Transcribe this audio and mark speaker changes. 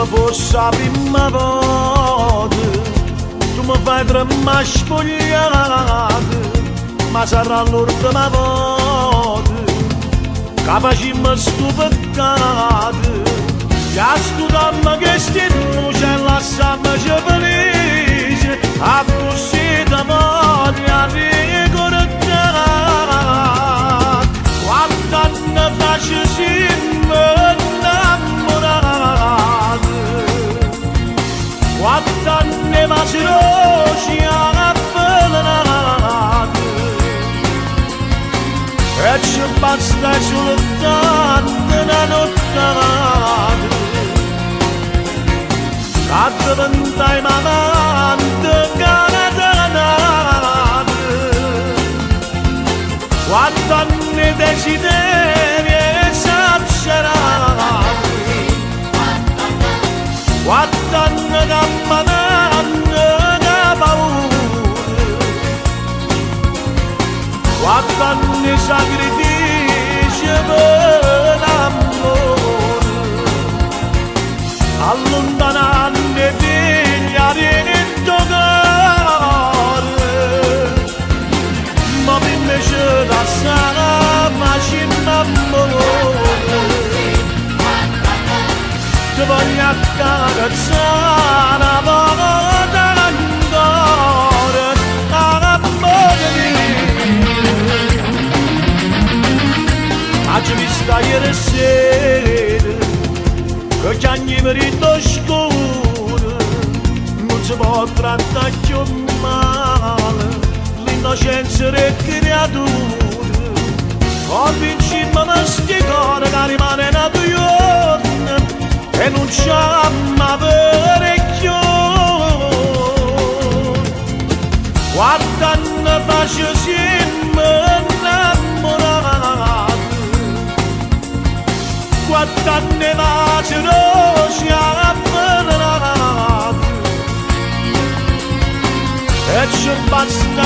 Speaker 1: fosse la prima volta, tu mi fai tremare spogliato, ma sarà l'ultima volta che facciamo sto peccato. Che sto donna che stiamo c'è la sammace felice, a così da voglia ricordare. Quanto anni fa ci siamo innamorati, quanto anni fa ci siamo avvelenati, e ci basta soltanto una nottata, che diventai amante canadana. Quanto anni desideri esagerati, quanto anni campananno da paura, quanto anni sacrifici per l'amore, allontanando i figli in tuo cuore. Ma invece da sana facciamo amore, ti voglio accarezzare una volta ancora, amore mio. Ma ci vista ieri sera, che chiagni per il tuo scuro, non si può trattare più male l'innocenza delle creature. Convincimmo questi cuori che rimane nato io e non c'è mai parecchio. Quanto anni fa ci siamo innamorati, quanto anni fa ci siamo avvelenati, e ci basta